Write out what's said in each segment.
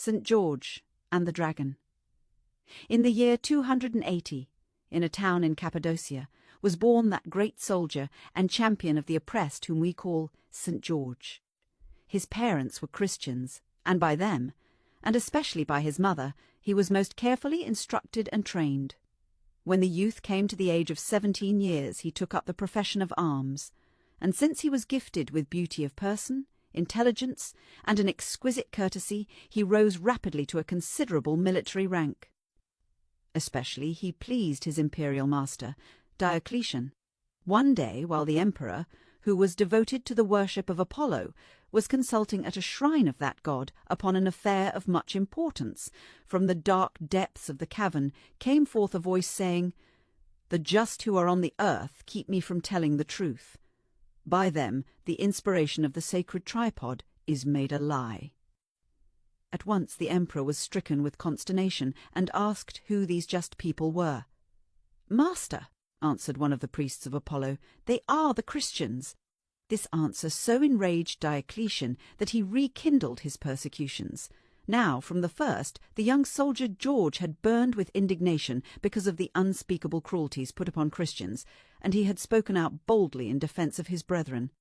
St. George and the Dragon. In the year 280, in a town in Cappadocia, was born that great soldier and champion of the oppressed whom we call St. George. His parents were Christians, and by them, and especially by his mother, he was most carefully instructed and trained. When the youth came to the age of 17 years, he took up the profession of arms, and since he was gifted with beauty of person, intelligence, and an exquisite courtesy, he rose rapidly to a considerable military rank. Especially he pleased his imperial master, Diocletian. One day, while the emperor, who was devoted to the worship of Apollo, was consulting at a shrine of that god upon an affair of much importance, from the dark depths of the cavern came forth a voice saying, "The just who are on the earth keep me from telling the truth. By them the inspiration of the sacred tripod is made a lie." At once the emperor was stricken with consternation and asked who these just people were. "Master," answered one of the priests of Apollo, "they are the Christians." This answer so enraged Diocletian that he rekindled his persecutions. Now, from the first, the young soldier George had burned with indignation because of the unspeakable cruelties put upon Christians, and he had spoken out boldly in defence of his brethren.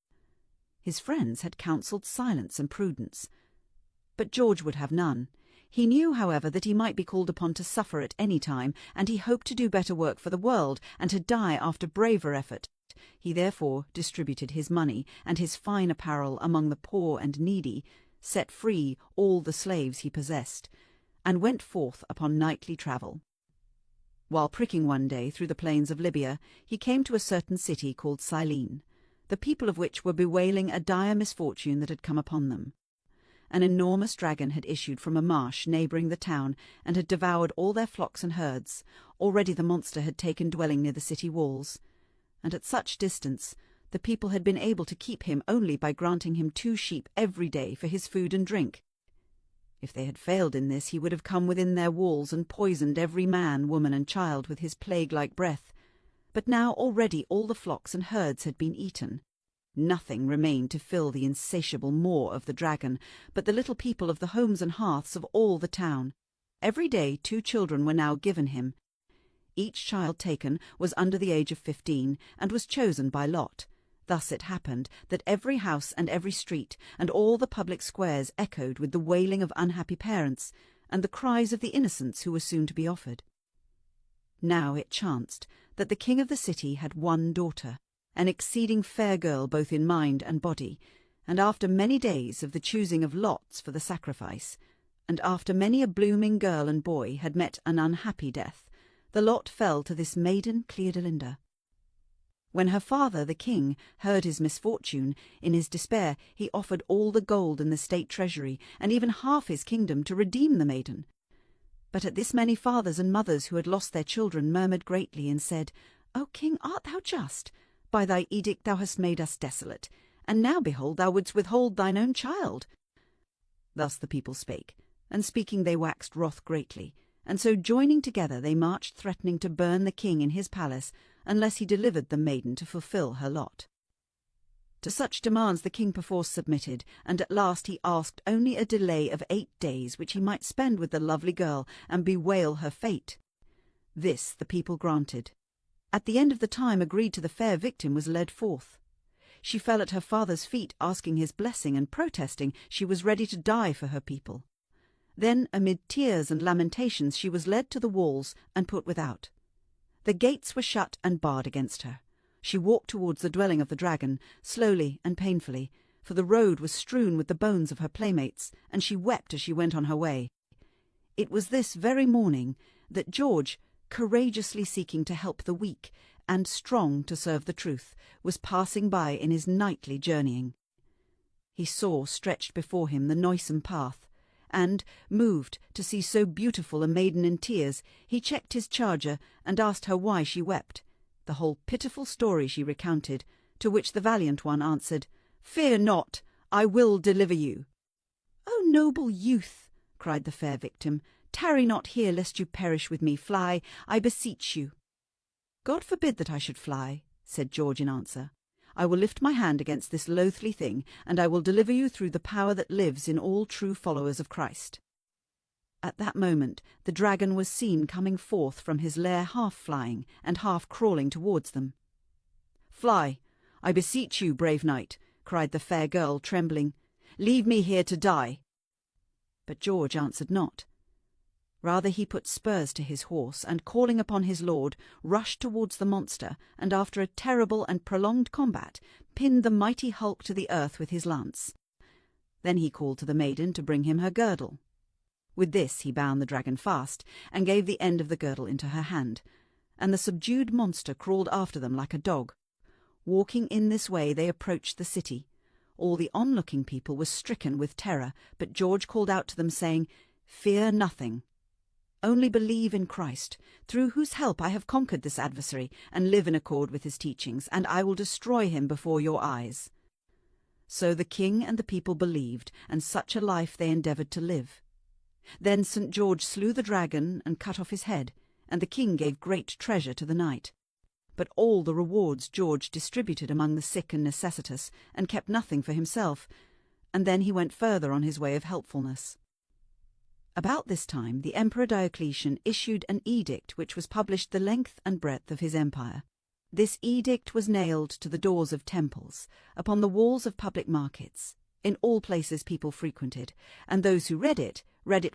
His friends had counselled silence and prudence, but George would have none. He knew, however, that he might be called upon to suffer at any time, and he hoped to do better work for the world, and to die after braver effort. He therefore distributed his money and his fine apparel among the poor and needy, set free all the slaves he possessed, and went forth upon nightly travel. While pricking one day through the plains of Libya, he came to a certain city called Cyllene, the people of which were bewailing a dire misfortune that had come upon them. An enormous dragon had issued from a marsh neighbouring the town and had devoured all their flocks and herds. Already the monster had taken dwelling near the city walls, and at such distance the people had been able to keep him only by granting him 2 sheep every day for his food and drink. If they had failed in this, he would have come within their walls and poisoned every man, woman, and child with his plague-like breath. But now already all the flocks and herds had been eaten. Nothing remained to fill the insatiable maw of the dragon, but the little people of the homes and hearths of all the town. Every day 2 children were now given him. Each child taken was under the age of 15, and was chosen by lot. Thus it happened that every house and every street, and all the public squares echoed with the wailing of unhappy parents, and the cries of the innocents who were soon to be offered. Now it chanced that the king of the city had one daughter, an exceeding fair girl both in mind and body, and after many days of the choosing of lots for the sacrifice, and after many a blooming girl and boy had met an unhappy death, the lot fell to this maiden Cleodelinda. When her father, the king, heard his misfortune, in his despair he offered all the gold in the state treasury, and even half his kingdom, to redeem the maiden. But at this many fathers and mothers who had lost their children murmured greatly, and said, "O king, art thou just? By thy edict thou hast made us desolate, and now, behold, thou wouldst withhold thine own child." Thus the people spake, and speaking they waxed wroth greatly, and so joining together they marched threatening to burn the king in his palace, unless he delivered the maiden to fulfil her lot. To such demands the king perforce submitted, and at last he asked only a delay of 8 days, which he might spend with the lovely girl and bewail her fate. This the people granted. At the end of the time agreed to, the fair victim was led forth. She fell at her father's feet, asking his blessing and protesting she was ready to die for her people. Then, amid tears and lamentations, she was led to the walls and put without. The gates were shut and barred against her. She walked towards the dwelling of the dragon, slowly and painfully, for the road was strewn with the bones of her playmates, and she wept as she went on her way. It was this very morning that George, courageously seeking to help the weak, and strong to serve the truth, was passing by in his nightly journeying. He saw stretched before him the noisome path, and, moved to see so beautiful a maiden in tears, he checked his charger and asked her why she wept. The whole pitiful story she recounted, to which the valiant one answered, "Fear not, I will deliver you." "O noble youth," cried the fair victim, "tarry not here, lest you perish with me. Fly, I beseech you." "God forbid that I should fly," said George in answer. "I will lift my hand against this loathly thing, and I will deliver you through the power that lives in all true followers of Christ." At that moment the dragon was seen coming forth from his lair, half flying and half crawling towards them. "Fly, I beseech you, brave knight," cried the fair girl, trembling. "Leave me here to die." But George answered not. Rather he put spurs to his horse, and calling upon his lord, rushed towards the monster, and after a terrible and prolonged combat, pinned the mighty hulk to the earth with his lance. Then he called to the maiden to bring him her girdle. With this he bound the dragon fast, and gave the end of the girdle into her hand, and the subdued monster crawled after them like a dog. Walking in this way they approached the city. All the onlooking people were stricken with terror, but George called out to them, saying, "Fear nothing. Only believe in Christ, through whose help I have conquered this adversary, and live in accord with his teachings, and I will destroy him before your eyes." So the king and the people believed, and such a life they endeavoured to live. Then St. George slew the dragon and cut off his head, and the king gave great treasure to the knight. But all the rewards George distributed among the sick and necessitous, and kept nothing for himself, and then he went further on his way of helpfulness. About this time the Emperor Diocletian issued an edict which was published the length and breadth of his empire. This edict was nailed to the doors of temples, upon the walls of public markets, in all places people frequented, and those who read it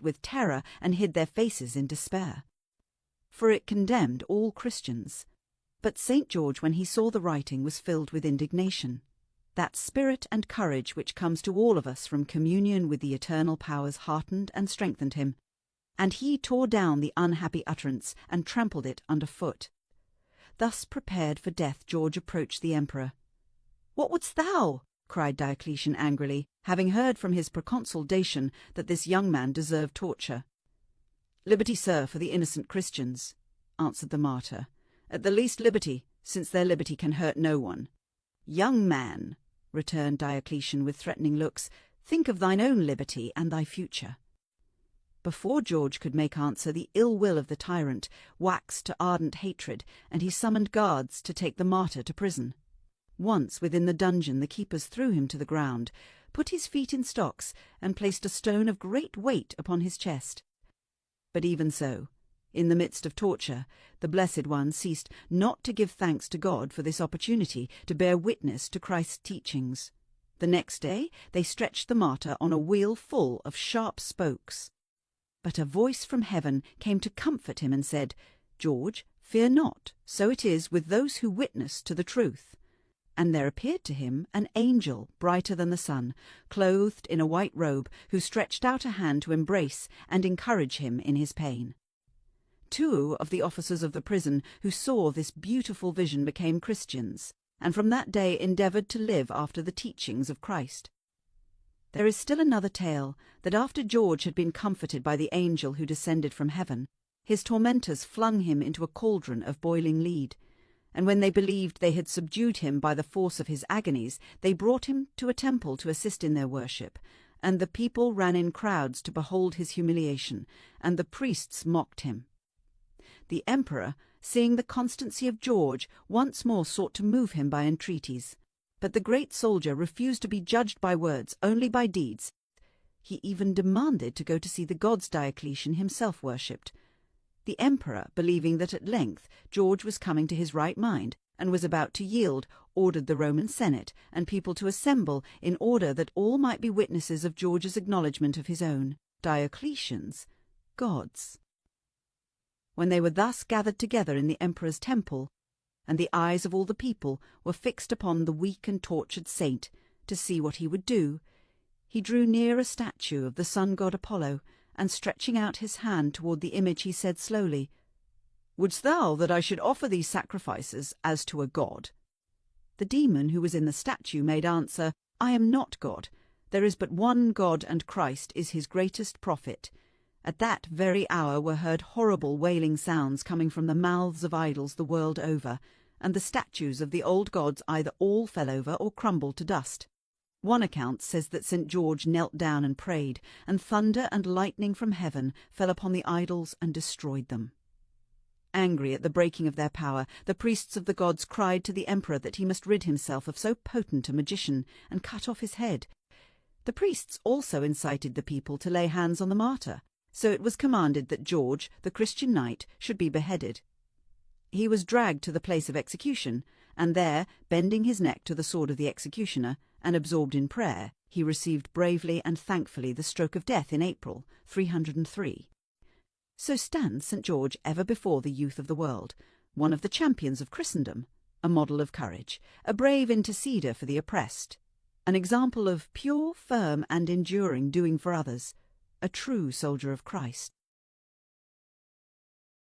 with terror and hid their faces in despair. For it condemned all Christians. But St. George, when he saw the writing, was filled with indignation. That spirit and courage which comes to all of us from communion with the eternal powers heartened and strengthened him, and he tore down the unhappy utterance and trampled it under foot. Thus prepared for death, George approached the emperor. "What wouldst thou?" cried Diocletian angrily, having heard from his proconsul Dacian that this young man deserved torture. "Liberty, sir, for the innocent Christians," answered the martyr. "At the least liberty, since their liberty can hurt no one." "Young man," returned Diocletian with threatening looks, "think of thine own liberty and thy future." Before George could make answer, the ill will of the tyrant waxed to ardent hatred, and he summoned guards to take the martyr to prison. Once within the dungeon the keepers threw him to the ground, put his feet in stocks, and placed a stone of great weight upon his chest. But even so, in the midst of torture, the Blessed One ceased not to give thanks to God for this opportunity to bear witness to Christ's teachings. The next day they stretched the martyr on a wheel full of sharp spokes. But a voice from heaven came to comfort him and said, "George, fear not, so it is with those who witness to the truth." And there appeared to him an angel brighter than the sun, clothed in a white robe, who stretched out a hand to embrace and encourage him in his pain. 2 of the officers of the prison who saw this beautiful vision became Christians, and from that day endeavoured to live after the teachings of Christ. There is still another tale, that after George had been comforted by the angel who descended from heaven, his tormentors flung him into a cauldron of boiling lead, and when they believed they had subdued him by the force of his agonies, they brought him to a temple to assist in their worship, and the people ran in crowds to behold his humiliation, and the priests mocked him. The emperor, seeing the constancy of George, once more sought to move him by entreaties. But the great soldier refused to be judged by words, only by deeds. He even demanded to go to see the gods Diocletian himself worshipped. The emperor, believing that at length George was coming to his right mind, and was about to yield, ordered the Roman Senate and people to assemble in order that all might be witnesses of George's acknowledgment of his own, Diocletian's, gods. When they were thus gathered together in the emperor's temple, and the eyes of all the people were fixed upon the weak and tortured saint to see what he would do, he drew near a statue of the sun-god Apollo, and stretching out his hand toward the image, he said slowly, "Wouldst thou that I should offer these sacrifices as to a god?" The demon who was in the statue made answer, "I am not God. There is but one God, and Christ is his greatest prophet." At that very hour were heard horrible wailing sounds coming from the mouths of idols the world over, and the statues of the old gods either all fell over or crumbled to dust. One account says that St. George knelt down and prayed, and thunder and lightning from heaven fell upon the idols and destroyed them. Angry at the breaking of their power, the priests of the gods cried to the emperor that he must rid himself of so potent a magician and cut off his head. The priests also incited the people to lay hands on the martyr, So it was commanded that George, the Christian knight, should be beheaded. He was dragged to the place of execution, and there, bending his neck to the sword of the executioner, and absorbed in prayer, he received bravely and thankfully the stroke of death in April 303. So stands St. George ever before the youth of the world, one of the champions of Christendom, a model of courage, a brave interceder for the oppressed, an example of pure, firm, and enduring doing for others, a true soldier of Christ.